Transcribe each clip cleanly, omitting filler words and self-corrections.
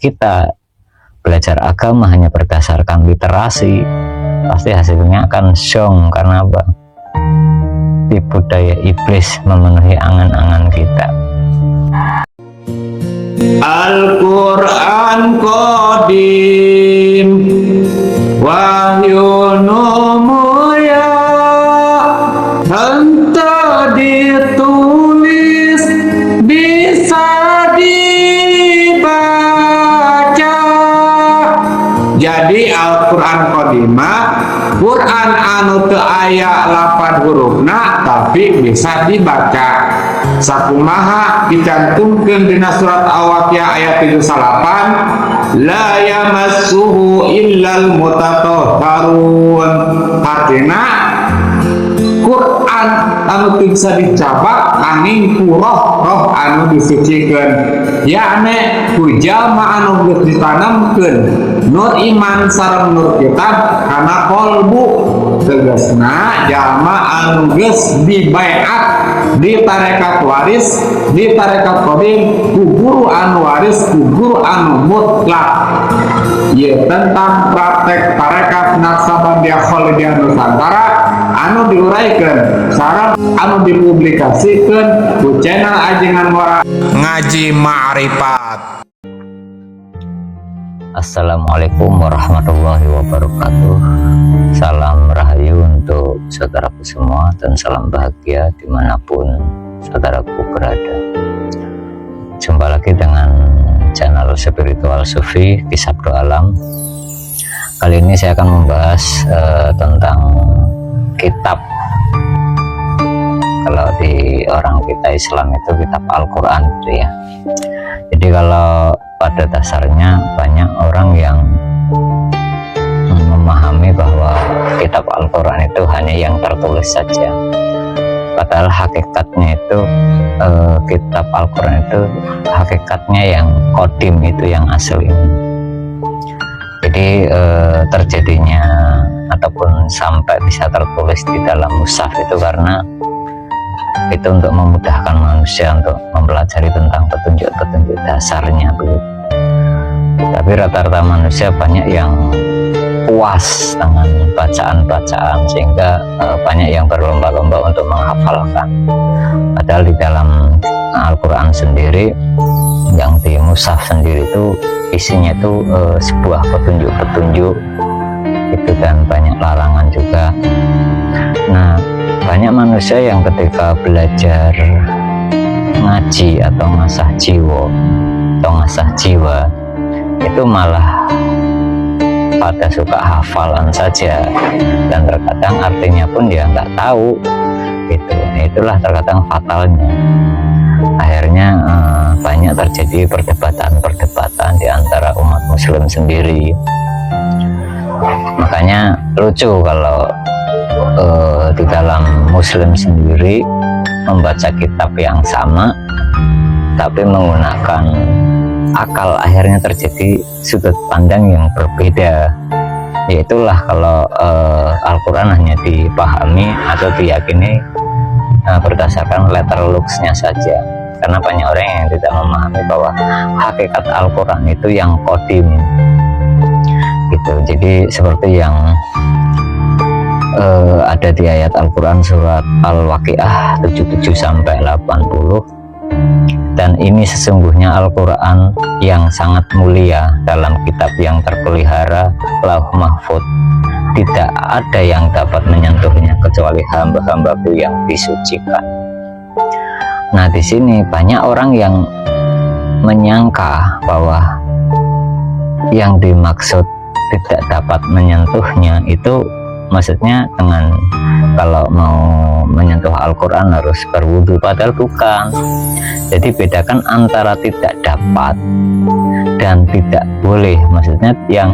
kita belajar agama hanya berdasarkan literasi, pasti hasilnya akan syong. Karena apa? Tipu daya iblis memenuhi angan-angan kita. Al-Quran Qadim Wahyu Mulia, henteu ditulis bisa dibaca. Jadi Al-Quran Qadimah Quran anu teu aya lapan hurufna tapi bisa dibaca. Sakumaha dicantumkeun dina surat Al-Waqiah ayat 38, la yamassuhu illal mutatahharun. Artina Quran anu bisa dicapak angin roh anu disucikeun, yakni ku jalma anu geus ditanamkeun nur iman sareng nur kitab kana qalbu. Tegasna jalma anu geus dibaiat di tarekat waris, di tarekat qadim ku guru anu waris, ku guru anu mutlak. Ieu tentang praktek tarekat Naksabandiyah Khalidiyah Nusantara anu diuraikeun sareng anu dipublikasikeun ku channel Ajengan Mora Ngaji Ma'rifat. Assalamualaikum warahmatullahi wabarakatuh. Salam rahayu untuk saudaraku semua dan salam bahagia dimanapun saudaraku berada. Jumpa lagi dengan channel spiritual Sufi Kisah Alam. Kali ini saya akan membahas tentang kitab. Kalau di orang kita Islam itu kitab Al-Quran gitu ya. Jadi kalau pada dasarnya banyak orang yang memahami bahwa kitab Al-Quran itu hanya yang tertulis saja, padahal hakikatnya itu kitab Al-Quran itu hakikatnya yang qadim, itu yang asli. Jadi terjadinya ataupun sampai bisa tertulis di dalam mushaf itu karena itu untuk memudahkan manusia untuk mempelajari tentang petunjuk-petunjuk dasarnya begitu. Tapi rata-rata manusia banyak yang puas dengan bacaan-bacaan sehingga banyak yang berlomba-lomba untuk menghafalkan. Padahal di dalam Al-Quran sendiri, yang di mushaf sendiri itu isinya itu sebuah petunjuk-petunjuk itu, dan banyak larangan juga. Nah, banyak manusia yang ketika belajar ngaji atau ngasah jiwa itu malah pada suka hafalan saja, dan terkadang artinya pun dia nggak tahu gitu. Nah, itulah terkadang fatalnya. Akhirnya banyak terjadi perdebatan di antara umat muslim sendiri. Makanya lucu kalau di dalam muslim sendiri membaca kitab yang sama tapi menggunakan akal, akhirnya terjadi sudut pandang yang berbeda. Yaitulah kalau Al-Quran hanya dipahami atau diyakini berdasarkan letter looks-nya saja, karena banyak orang yang tidak memahami bahwa hakikat Al-Quran itu yang qadim gitu. Jadi seperti yang ada di ayat Al-Quran surat Al-Waqiah 77-80, dan ini sesungguhnya Al-Quran yang sangat mulia dalam kitab yang terpelihara Lauh Mahfud. Tidak ada yang dapat menyentuhnya kecuali hamba-hambaku yang disucikan. Nah, di sini banyak orang yang menyangka bahwa yang dimaksud tidak dapat menyentuhnya itu maksudnya dengan kalau mau menyentuh Al-Quran harus berwudu, padahal bukan. Jadi bedakan antara tidak dapat dan tidak boleh. Maksudnya yang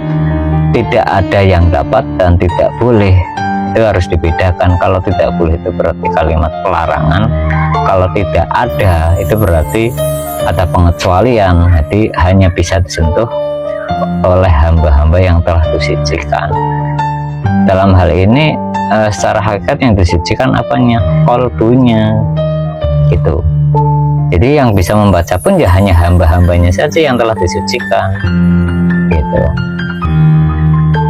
tidak ada yang dapat dan tidak boleh itu harus dibedakan. Kalau tidak boleh itu berarti kalimat pelarangan, kalau tidak ada itu berarti ada pengecualian. Jadi hanya bisa disentuh oleh hamba-hamba yang telah disucikan. Dalam hal ini secara hakikat yang disucikan apanya? Qalbunya gitu. Jadi yang bisa membaca pun ya hanya hamba-hambanya saja yang telah disucikan gitu.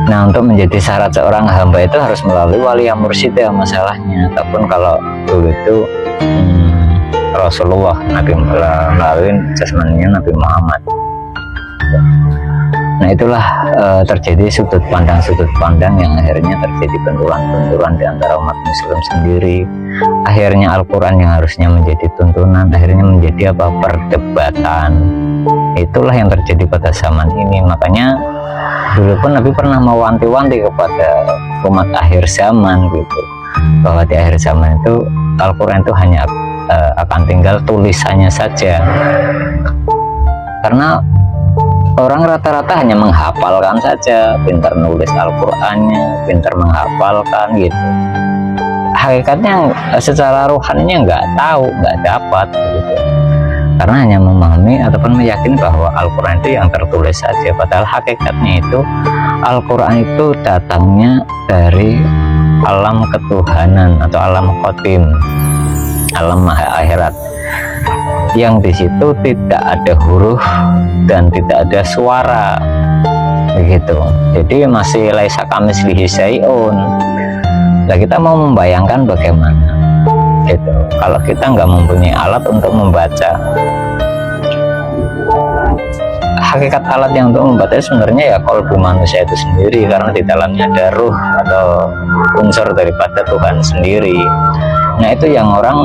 Nah, untuk menjadi syarat seorang hamba itu harus melalui wali yang mursyid ya masalahnya. Ataupun kalau dulu itu Rasulullah, Nabi melalui jasmaninya Nabi Muhammad. Nah, itulah terjadi sudut pandang yang akhirnya terjadi benturan-benturan di antara umat Muslim sendiri. Akhirnya Al-Quran yang harusnya menjadi tuntunan akhirnya menjadi apa, perdebatan. Itulah yang terjadi pada zaman ini. Makanya dulu pun Nabi pernah mewanti-wanti kepada umat akhir zaman gitu, bahwa di akhir zaman itu Al-Quran itu hanya akan tinggal tulisannya saja, karena orang rata-rata hanya menghafalkan saja, pintar nulis Al-Qurannya, pintar menghafalkan gitu. Hakikatnya secara rohaninya nggak tahu, nggak dapat gitu. Karena hanya memahami ataupun meyakini bahwa Al-Quran itu yang tertulis saja. Padahal hakikatnya itu Al-Quran itu datangnya dari alam ketuhanan atau alam khotim, alam maha akhirat, yang di situ tidak ada huruf dan tidak ada suara begitu. Jadi masih laisa kamitslihi syai'un. Nah, kita mau membayangkan bagaimana gitu kalau kita nggak mempunyai alat untuk membaca. Hakikat alat yang untuk membaca sebenarnya ya qalbu manusia itu sendiri, karena di dalamnya ada ruh atau unsur daripada Tuhan sendiri. Nah, itu yang orang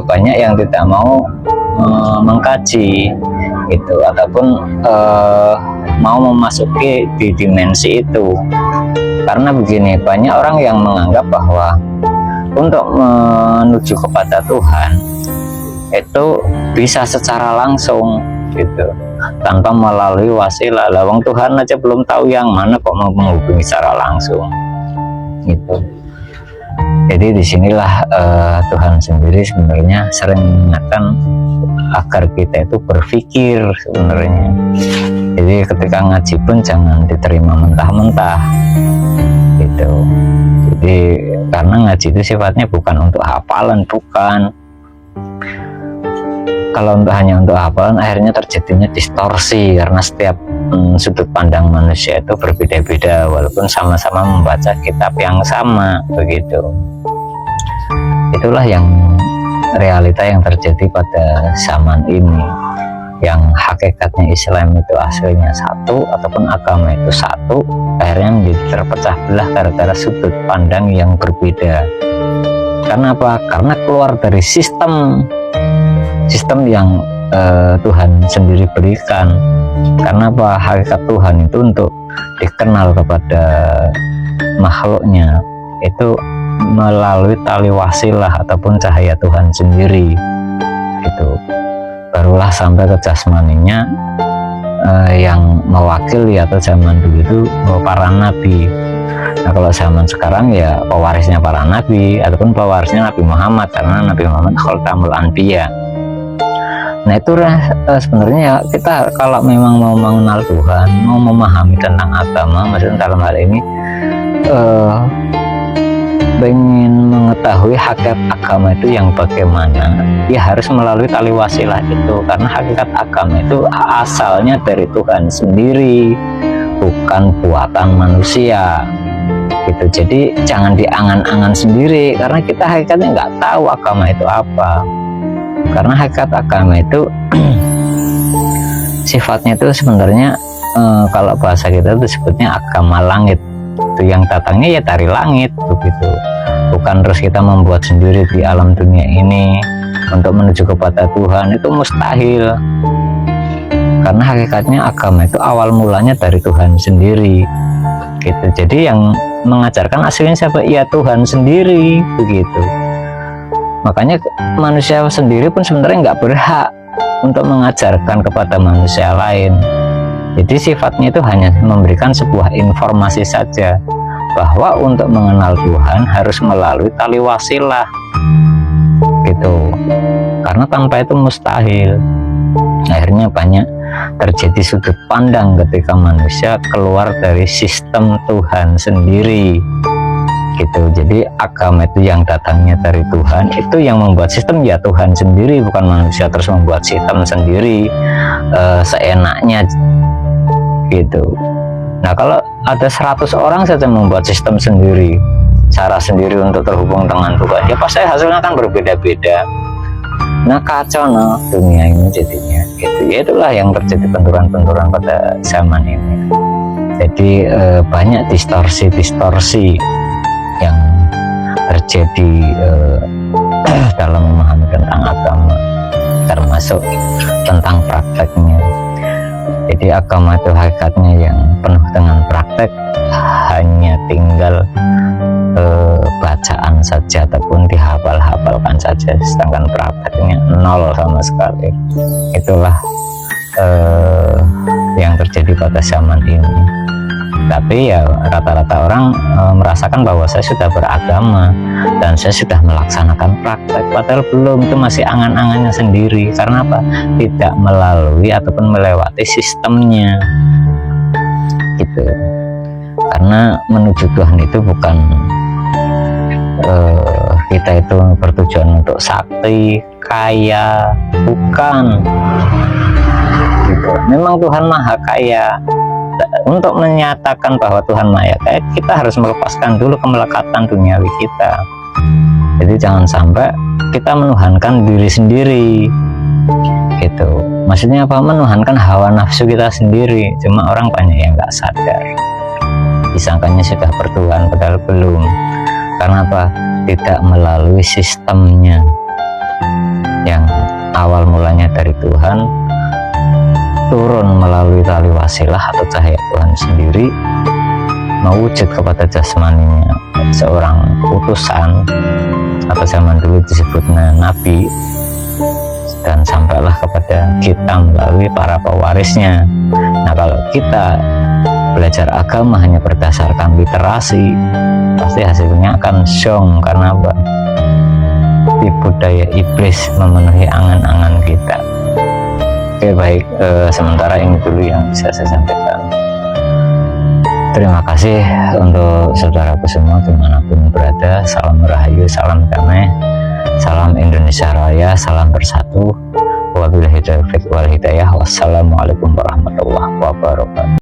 banyak yang tidak mau mengkaji itu ataupun mau memasuki di dimensi itu. Karena begini, banyak orang yang menganggap bahwa untuk menuju kepada Tuhan itu bisa secara langsung gitu, tanpa melalui wasilah. Lawang Tuhan aja belum tahu yang mana kok mau menghubungi secara langsung gitu. Jadi disinilah Tuhan sendiri sebenarnya sering mengingatkan agar kita itu berpikir sebenarnya. Jadi ketika ngaji pun jangan diterima mentah-mentah gitu. Jadi karena ngaji itu sifatnya bukan untuk hafalan, bukan. Kalau hanya untuk hafalan akhirnya terjadinya distorsi, karena setiap sudut pandang manusia itu berbeda-beda walaupun sama-sama membaca kitab yang sama begitu. Itulah yang realita yang terjadi pada zaman ini, yang hakikatnya Islam itu aslinya satu ataupun agama itu satu, akhirnya menjadi terpecah belah gara-gara sudut pandang yang berbeda. Karena apa? Karena keluar dari sistem yang Tuhan sendiri berikan. Karena apa? Hakikat Tuhan itu untuk dikenal kepada makhluknya itu melalui tali wasilah ataupun cahaya Tuhan sendiri gitu. Barulah sampai ke jasmaninya yang mewakili atau zaman dulu itu para nabi. Nah, kalau zaman sekarang ya pewarisnya para nabi ataupun pewarisnya Nabi Muhammad, karena Nabi Muhammad khatamul anbiya. Nah, itu sebenarnya ya, kita kalau memang mau mengenal Tuhan, mau memahami tentang agama, maksudnya dalam hal ini ingin mengetahui hakikat agama itu yang bagaimana, ya harus melalui tali wasilah itu. Karena hakikat agama itu asalnya dari Tuhan sendiri, bukan buatan manusia gitu. Jadi jangan diangan-angan sendiri, karena kita hakikatnya nggak tahu agama itu apa. Karena hakikat agama itu sifatnya itu sebenarnya kalau bahasa kita itu disebutnya agama langit. Itu yang datangnya ya dari langit begitu, bukan terus kita membuat sendiri di alam dunia ini untuk menuju kepada Tuhan, itu mustahil. Karena hakikatnya agama itu awal mulanya dari Tuhan sendiri gitu. Jadi yang mengajarkan aslinya siapa? Ya Tuhan sendiri begitu. Makanya manusia sendiri pun sebenarnya nggak berhak untuk mengajarkan kepada manusia lain. Jadi sifatnya itu hanya memberikan sebuah informasi saja, bahwa untuk mengenal Tuhan harus melalui tali wasilah gitu. Karena tanpa itu mustahil. Akhirnya banyak terjadi sudut pandang ketika manusia keluar dari sistem Tuhan sendiri gitu. Jadi agama itu yang datangnya dari Tuhan, itu yang membuat sistem ya Tuhan sendiri, bukan manusia terus membuat sistem sendiri seenaknya gitu. Nah kalau ada 100 orang saja membuat sistem sendiri, cara sendiri untuk terhubung dengan Tuhan, ya pasti hasilnya kan berbeda-beda. Nah kacau no dunia ini jadinya gitu. Ya itulah yang terjadi benturan-benturan pada zaman ini. Jadi banyak distorsi yang terjadi dalam memahami tentang agama, termasuk tentang prakteknya. Jadi agama itu hakikatnya yang penuh dengan praktek, hanya tinggal bacaan saja ataupun dihafal-hafalkan saja, sedangkan prakteknya nol sama sekali. Itulah yang terjadi pada zaman ini. Tapi ya rata-rata orang merasakan bahwa saya sudah beragama dan saya sudah melaksanakan praktek, padahal belum, itu masih angan-angannya sendiri. Karena apa? Tidak melalui ataupun melewati sistemnya gitu. Karena menuju Tuhan itu bukan kita itu bertujuan untuk sakti, kaya, bukan gitu. Memang Tuhan Maha Kaya. Untuk menyatakan bahwa Tuhan Maha Kaya, kita harus melepaskan dulu kemelekatan duniawi kita. Jadi jangan sampai kita menuhankan diri sendiri gitu. Maksudnya apa? Menuhankan hawa nafsu kita sendiri. Cuma orang banyak yang nggak sadar, disangkanya sudah bertuhan padahal belum. Karena apa? Tidak melalui sistemnya yang awal mulanya dari Tuhan, turun melalui tali wasilah atau cahaya Tuhan sendiri, mewujud kepada jasmaninya seorang utusan, atau zaman dulu disebutnya nabi, dan sampailah kepada kita melalui para pewarisnya. Nah kalau kita belajar agama hanya berdasarkan literasi, pasti hasilnya akan syong. Karena apa? Tipu daya iblis memenuhi angan-angan kita. Oke baik, sementara ini dulu yang bisa saya sampaikan. Terima kasih untuk saudaraku semua dimanapun berada. Salam rahayu, salam damai, salam Indonesia Raya, salam bersatu. Wabillahi taufiq wal hidayah. Wassalamualaikum warahmatullahi wabarakatuh.